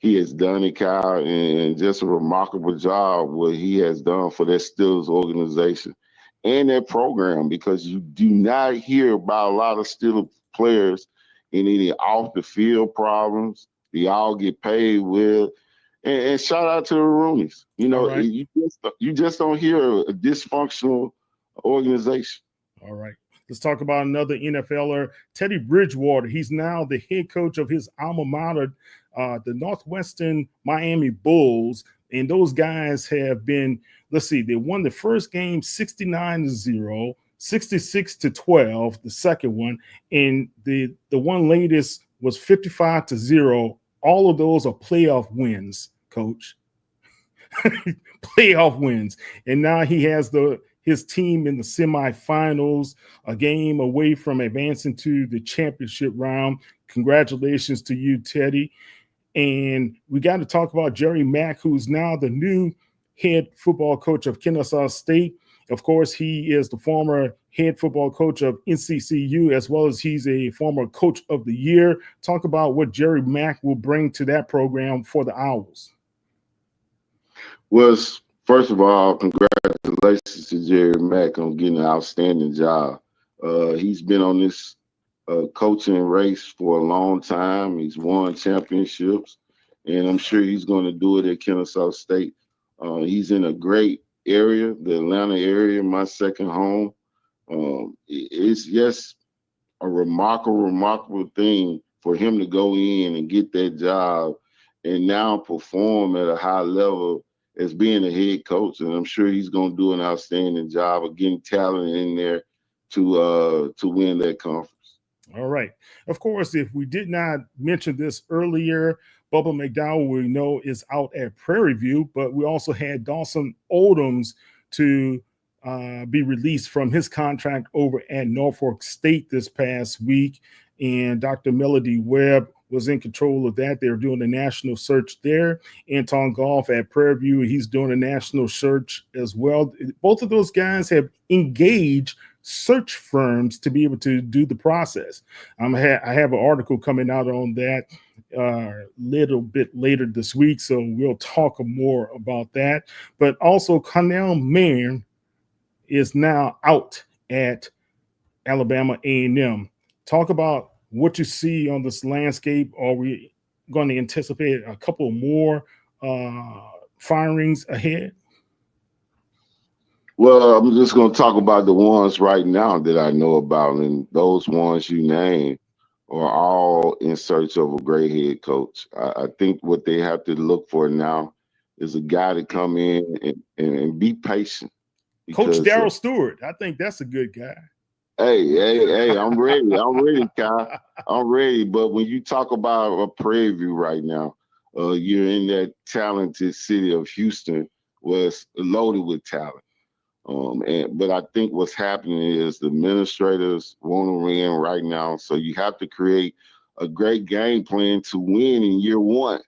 he has done it, Kyle, and just a remarkable job what he has done for that Steelers organization and that program, because you do not hear about a lot of Steelers players in any off the field problems. They all get paid well. And shout out to the Roonies. You know, right. you just don't hear a dysfunctional organization. All right. Let's talk about another NFLer, Teddy Bridgewater. He's now the head coach of his alma mater, the Northwestern Miami Bulls. And those guys have been, let's see, they won the first game 69-0, 66-12, the second one. And the one latest was 55-0. All of those are playoff wins, Coach. Playoff wins. And now he has his team in the semifinals, a game away from advancing to the championship round. Congratulations to you, Teddy. And we got to talk about Jerry Mack, who's now the new head football coach of Kennesaw State. Of course, he is the former head football coach of NCCU, as well as he's a former coach of the year. Talk about what Jerry Mack will bring to that program for the Owls. Well, first of all, congratulations to Jerry Mack on getting an outstanding job. He's been on this coaching race for a long time. He's won championships, and I'm sure he's going to do it at Kennesaw State. He's in a great area, the Atlanta area, my second home. It's just a remarkable thing for him to go in and get that job and now perform at a high level as being a head coach. And I'm sure he's going to do an outstanding job of getting talent in there to win that conference. All right. Of course, if we did not mention this earlier, Bubba McDowell, we know, is out at Prairie View, but we also had Dawson Oldhams to be released from his contract over at Norfolk State this past week. And Dr. Melody Webb was in control of that. They're doing a national search there. Anton Goff at Prairie View, he's doing a national search as well. Both of those guys have engaged search firms to be able to do the process. I have an article coming out on that a little bit later this week, so we'll talk more about that. But also, Connell Mann is now out at Alabama A&M. Talk about what you see on this landscape. Are we going to anticipate a couple more firings ahead? Well, I'm just going to talk about the ones right now that I know about, and those ones you named are all in search of a great head coach. I think what they have to look for now is a guy to come in and be patient. Coach Darryl Stewart, I think that's a good guy. Hey, I'm ready. I'm ready, Kyle. I'm ready. But when you talk about a Prairie View right now, you're in that talented city of Houston, where it's loaded with talent. But I think what's happening is the administrators want to win right now. So you have to create a great game plan to win in year one.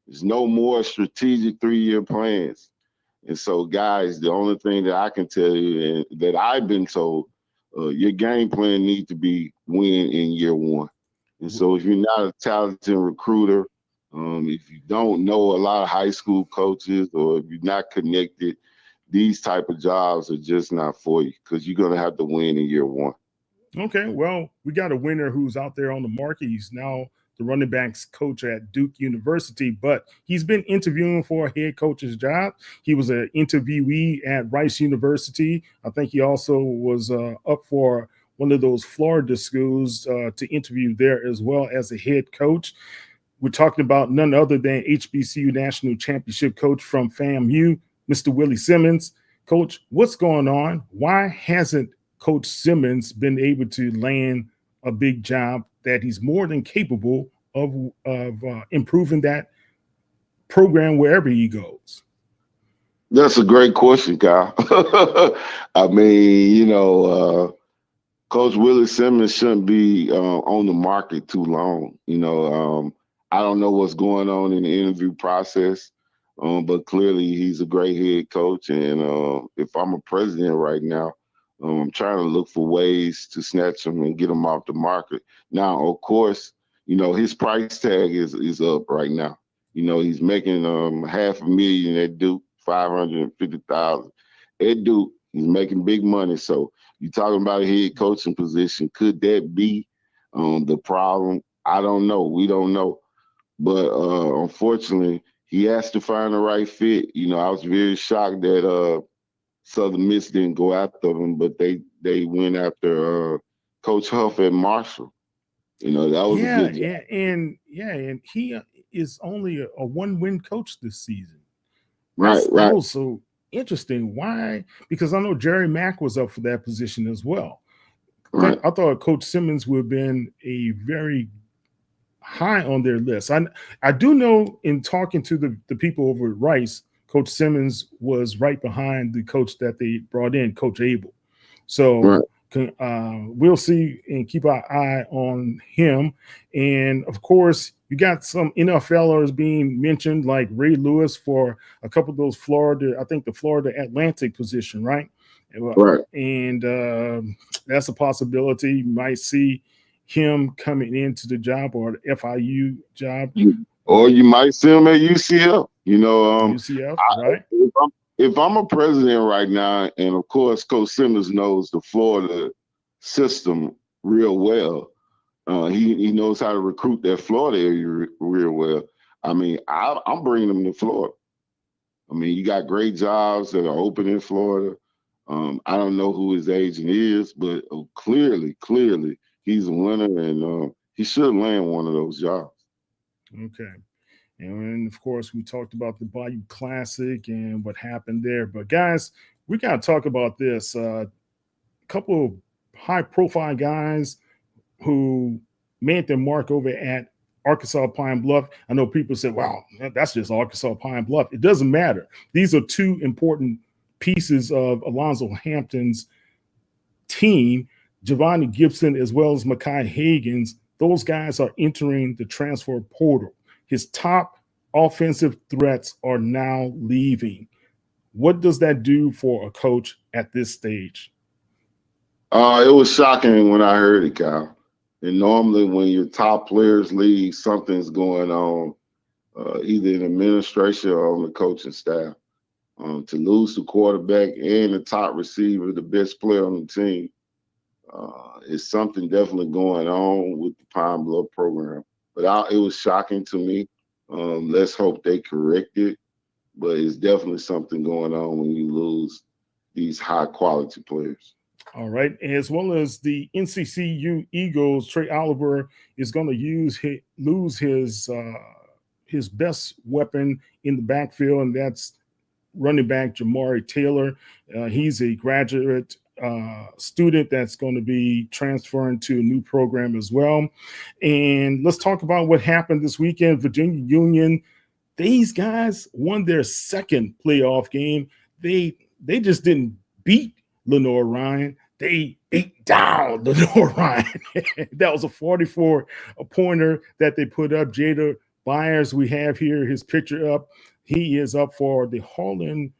There's no more strategic 3-year plans. And so, guys, the only thing that I can tell you and that I've been told, your game plan needs to be win in year one. And so if you're not a talented recruiter, if you don't know a lot of high school coaches, or if you're not connected, these type of jobs are just not for you, because you're going to have to win in year one. Okay, well, we got a winner who's out there on the market. He's now the running backs coach at Duke University, but he's been interviewing for a head coach's job. He was an interviewee at Rice University. I think he also was up for one of those Florida schools to interview there as well as a head coach. We're talking about none other than HBCU National Championship coach from FAMU, Mr. Willie Simmons. Coach, what's going on? Why hasn't Coach Simmons been able to land a big job that he's more than capable of improving that program wherever he goes? That's a great question, Kyle. I mean, Coach Willie Simmons shouldn't be on the market too long. I don't know what's going on in the interview process, but clearly he's a great head coach. And if I'm a president right now, I'm trying to look for ways to snatch him and get him off the market. Now, of course, his price tag is up right now. You know, he's making $500,000 at Duke, 550,000 at Duke. He's making big money. So you talking about a head coaching position. Could that be the problem? I don't know. We don't know. But unfortunately, he has to find the right fit. You know, I was very shocked that Southern Miss didn't go after him, but they went after Coach Huff at Marshall. You know, that was a good job. and he is only a one-win coach this season. Right. That was so interesting. Why? Because I know Jerry Mack was up for that position as well. Right. I thought Coach Simmons would have been a very high on their list. I do know in talking to the people over at Rice, Coach Simmons was right behind the coach that they brought in, Coach Abel. So we'll see and keep our eye on him. And of course, you got some NFLers being mentioned, like Ray Lewis for a couple of those Florida, I think the Florida Atlantic position, right? Right. And that's a possibility. You might see him coming into the job or the FIU job. Or you might see him at UCF. You know, UCF, right? If I'm a president right now, and of course Coach Simmons knows the Florida system real well, he knows how to recruit that Florida area real well. I mean, I'm bringing him to Florida. I mean, you got great jobs that are open in Florida. I don't know who his agent is, but clearly, he's a winner, and he should land one of those jobs. Okay. And of course, we talked about the Bayou Classic and what happened there. But guys, we got to talk about this. A couple of high-profile guys who made their mark over at Arkansas Pine Bluff. I know people say, wow, that's just Arkansas Pine Bluff. It doesn't matter. These are two important pieces of Alonzo Hampton's team, Giovanni Gibson as well as Mekhi Higgins. Those guys are entering the transfer portal. His top offensive threats are now leaving. What does that do for a coach at this stage? It was shocking when I heard it, Kyle. And normally when your top players leave, something's going on, either in administration or on the coaching staff. To lose the quarterback and the top receiver, the best player on the team, is something definitely going on with the Pine Bluff program. But it was shocking to me. Let's hope they correct it. But it's definitely something going on when you lose these high-quality players. All right. As well as the NCCU Eagles, Trey Oliver is going to lose his best weapon in the backfield, and that's running back Jamari Taylor. He's a graduate student that's going to be transferring to a new program as well. And let's talk about what happened this weekend. Virginia Union, these guys won their second playoff game. They just didn't beat Lenore Ryan. They beat down Lenore Ryan. That was a 44-pointer that they put up. Jada Byers, we have here his picture up. He is up for the Harlan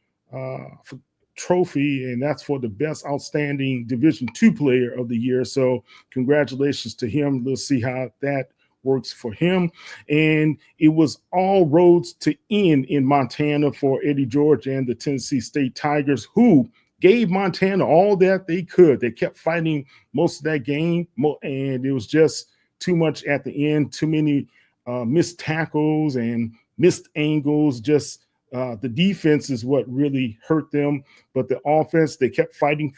Trophy, and that's for the best outstanding Division II player of the year. So congratulations to him. Let's see how that works for him. And it was all roads to end in Montana for Eddie George and the Tennessee State Tigers, who gave Montana all that they could. They kept fighting most of that game, and it was just too much at the end, too many missed tackles and missed angles. Just the defense is what really hurt them. But the offense, they kept fighting,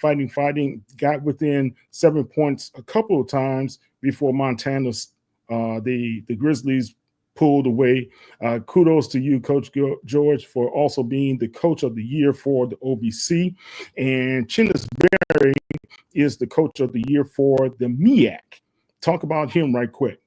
got within 7 points a couple of times before Montana's the Grizzlies pulled away. Kudos to you, Coach George, for also being the coach of the year for the OVC. And Chinnis Berry is the coach of the year for the MEAC. Talk about him right quick.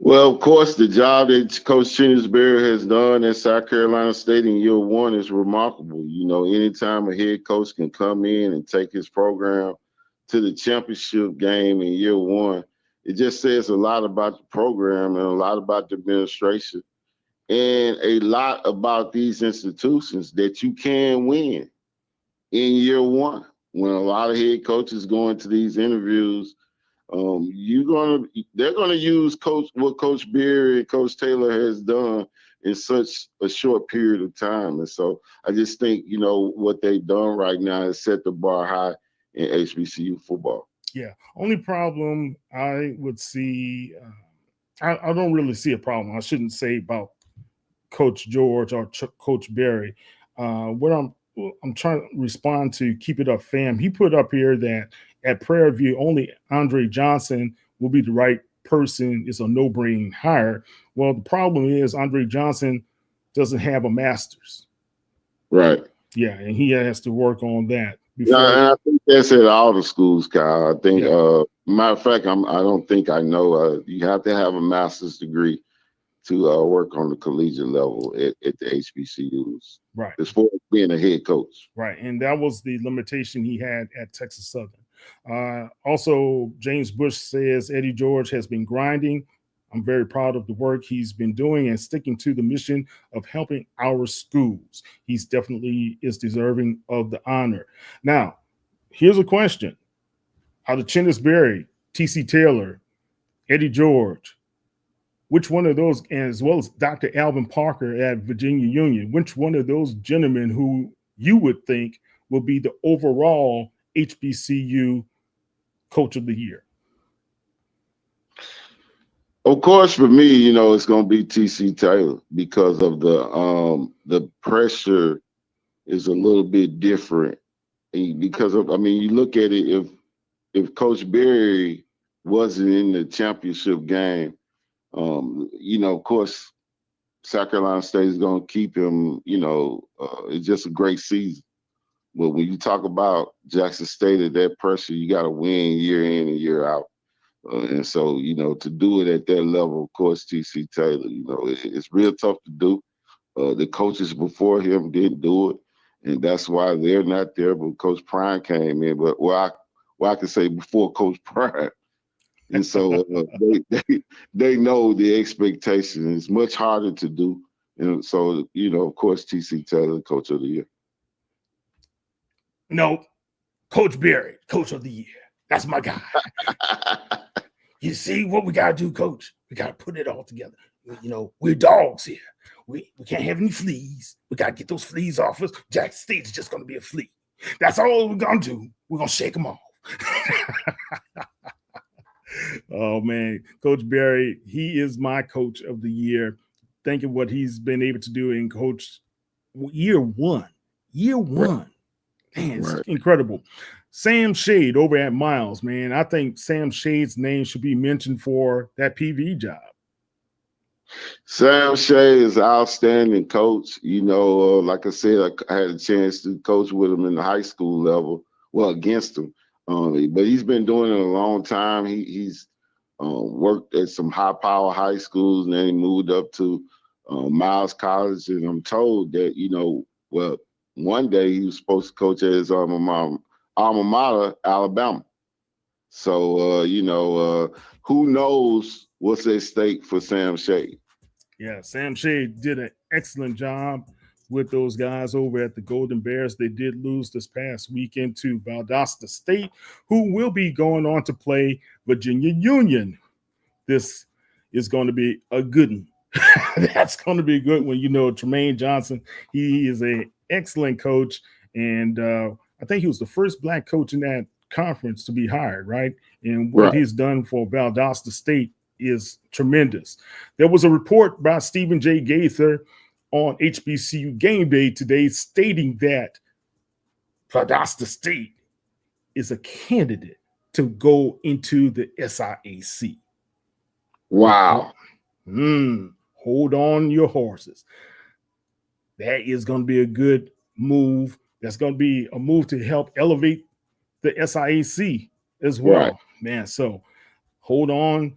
Well, of course, the job that Coach Chinnis Berry has done at South Carolina State in year one is remarkable. You know, anytime a head coach can come in and take his program to the championship game in year one, it just says a lot about the program and a lot about the administration and a lot about these institutions that you can win in year one. When a lot of head coaches go into these interviews, they're gonna use what Coach Beard and Coach Taylor has done in such a short period of time. And so I just think, what they've done right now is set the bar high in HBCU football. Yeah. Only problem I would see, I don't really see a problem. I shouldn't say about Coach George or Coach Berry. What I'm trying to respond to, Keep It Up Fam. He put up here that at Prairie View, only Andre Johnson will be the right person. It's a no-brain hire. Well, the problem is Andre Johnson doesn't have a master's. Right. Yeah, and he has to work on that. Yeah, and I think that's at all the schools, Kyle. I think, matter of fact, I don't think I know. You have to have a master's degree to work on the collegiate level at the HBCUs. Right. As far as being a head coach. Right. And that was the limitation he had at Texas Southern. Also, James Bush says Eddie George has been grinding. I'm very proud of the work he's been doing and sticking to the mission of helping our schools. He's definitely is deserving of the honor. Now, here's a question. Out of Chennis Berry, T.C. Taylor, Eddie George, which one of those, as well as Dr. Alvin Parker at Virginia Union, which one of those gentlemen who you would think will be the overall HBCU Coach of the Year? Of course, for me, it's going to be T.C. Taylor because of the pressure is a little bit different. Because of, you look at it, if Coach Berry wasn't in the championship game, of course, South Carolina State is going to keep him, it's just a great season. But when you talk about Jackson State at that pressure, you got to win year in and year out. And so, to do it at that level, of course, T.C. Taylor, it's real tough to do. The coaches before him didn't do it, and that's why they're not there. But Coach Prime came in. But I can say before Coach Prime. And so they know the expectation is much harder to do. And so, of course, T.C. Taylor, Coach of the Year. No, Coach Berry, Coach of the Year. That's my guy. You see what we got to do, Coach? We got to put it all together. We're dogs here. We can't have any fleas. We got to get those fleas off us. Jackson State is just going to be a flea. That's all we're going to do. We're going to shake them off. Oh, man. Coach Berry, he is my Coach of the Year. Thinking what he's been able to do in Coach year one. Man, it's incredible. Sam Shade over at Miles, man. I think Sam Shade's name should be mentioned for that PV job. Sam Shade is an outstanding coach. Like I said, I had a chance to coach with him in the high school level, against him. But he's been doing it a long time. He's worked at some high-power high schools, and then he moved up to Miles College. And I'm told that, one day he was supposed to coach at his alma mater, Alabama. So, who knows what's at stake for Sam Shade? Yeah, Sam Shade did an excellent job with those guys over at the Golden Bears. They did lose this past weekend to Valdosta State, who will be going on to play Virginia Union. This is going to be a good one. That's going to be a good one. Tremaine Johnson, he is an excellent coach, and I think he was the first Black coach in that conference to be hired, right? And what he's done for Valdosta State is tremendous. There was a report by Stephen J. Gaither on HBCU Game Day today stating that Valdosta State is a candidate to go into the SIAC. Wow. Hold on your horses. That is going to be a good move. That's going to be a move to help elevate the SIAC as well. Right. Man, so hold on.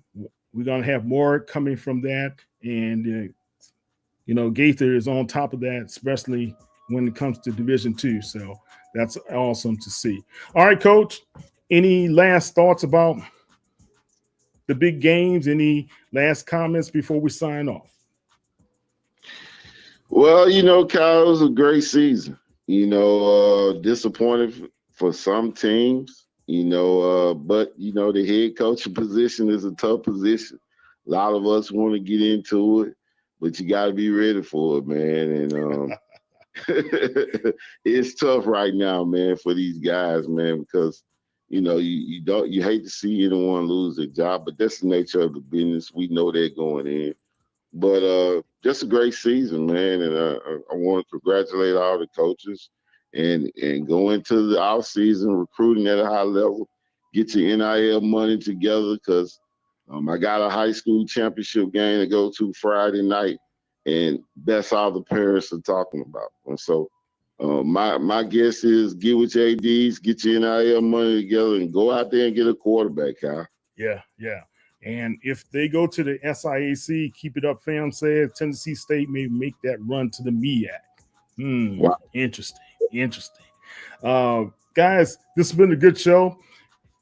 We're going to have more coming from that. And, Gaither is on top of that, especially when it comes to Division II. So that's awesome to see. All right, Coach, any last thoughts about the big games? Any last comments before we sign off? Well, Kyle, it was a great season. Disappointed for some teams, But the head coaching position is a tough position. A lot of us want to get into it, but you got to be ready for it, man. And it's tough right now, man, for these guys, man, because you hate to see anyone lose their job, but that's the nature of the business. We know they're going in. But just a great season, man, and I want to congratulate all the coaches and go into the off season recruiting at a high level. Get your NIL money together because I got a high school championship game to go to Friday night, and that's all the parents are talking about. And so my guess is get with your ADs, get your NIL money together, and go out there and get a quarterback, Kyle. Yeah. And if they go to the SIAC, keep it up, fam, said Tennessee State may make that run to the MEAC. Wow. Interesting. Guys, this has been a good show.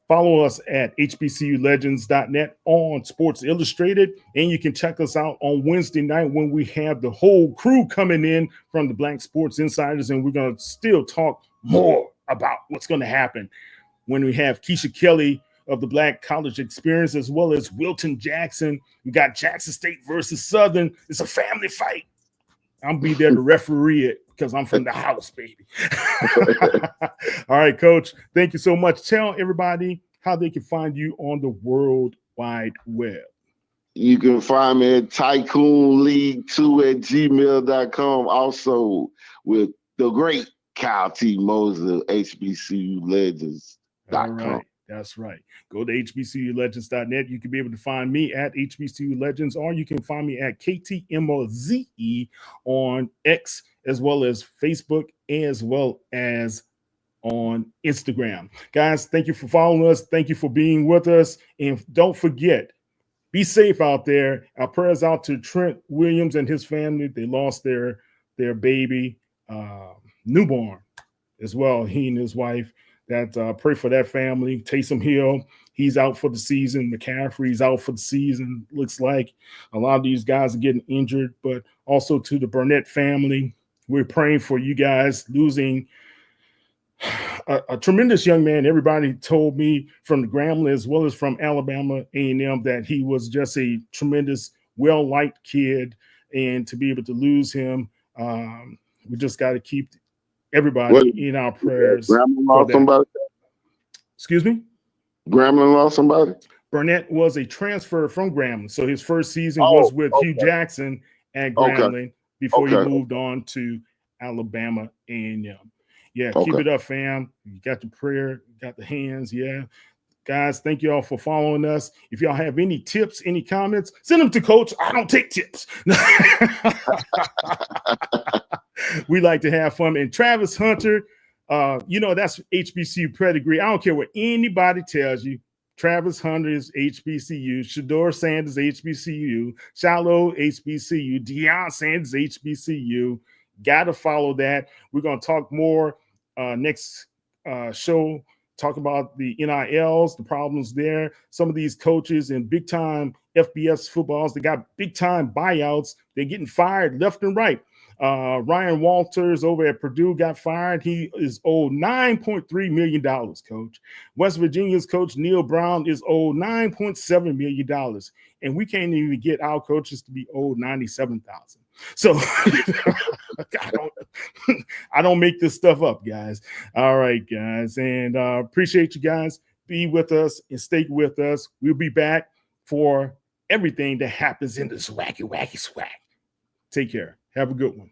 Follow us at hbculegends.net on Sports Illustrated. And you can check us out on Wednesday night when we have the whole crew coming in from the Black Sports Insiders. And we're going to still talk more about what's going to happen when we have Keisha Kelly of the Black College Experience, as well as Wilton Jackson. We got Jackson State versus Southern. It's a family fight. I'll be there to referee it because I'm from the house, baby. All right, Coach. Thank you so much. Tell everybody how they can find you on the World Wide Web. You can find me at tycoonleague2@gmail.com. Also with the great Kyle T. Moser, HBCUlegends.com. All right. That's right. Go to hbculegends.net. You can be able to find me at HBCU Legends, or you can find me at KTMOZE on X, as well as Facebook, as well as on Instagram. Guys, thank you for following us. Thank you for being with us. And don't forget, be safe out there. Our prayers out to Trent Williams and his family. They lost their baby, newborn as well, he and his wife. Pray for that family. Taysom Hill, he's out for the season. McCaffrey's out for the season. Looks like a lot of these guys are getting injured, but also to the Burnett family, we're praying for you guys losing a tremendous young man. Everybody told me from the Grambling as well as from Alabama A&M that he was just a tremendous, well-liked kid, and to be able to lose him, we just got to keep everybody in our prayers. Grambling lost somebody? Excuse me? Grambling lost somebody? Burnett was a transfer from Grambling. So his first season was with Hugh Jackson at Grambling before he moved on to Alabama A&M. Yeah, keep it up, fam. You got the prayer, you got the hands, yeah. Guys, thank you all for following us. If y'all have any tips, any comments, send them to Coach. I don't take tips. We like to have fun. And Travis Hunter, that's HBCU pedigree. I don't care what anybody tells you. Travis Hunter is HBCU. Shador Sanders, HBCU. Shiloh, HBCU. Deion Sanders, HBCU. Got to follow that. We're going to talk more next show. Talk about the NILs, the problems there. Some of these coaches in big-time FBS footballs, they got big-time buyouts. They're getting fired left and right. Ryan Walters over at Purdue got fired. He is owed $9.3 million, Coach. West Virginia's coach, Neil Brown, is owed $9.7 million. And we can't even get our coaches to be owed $97,000. So I don't make this stuff up, guys. All right, guys. And appreciate you guys. Be with us and stay with us. We'll be back for everything that happens in this wacky SWAC. Take care. Have a good one.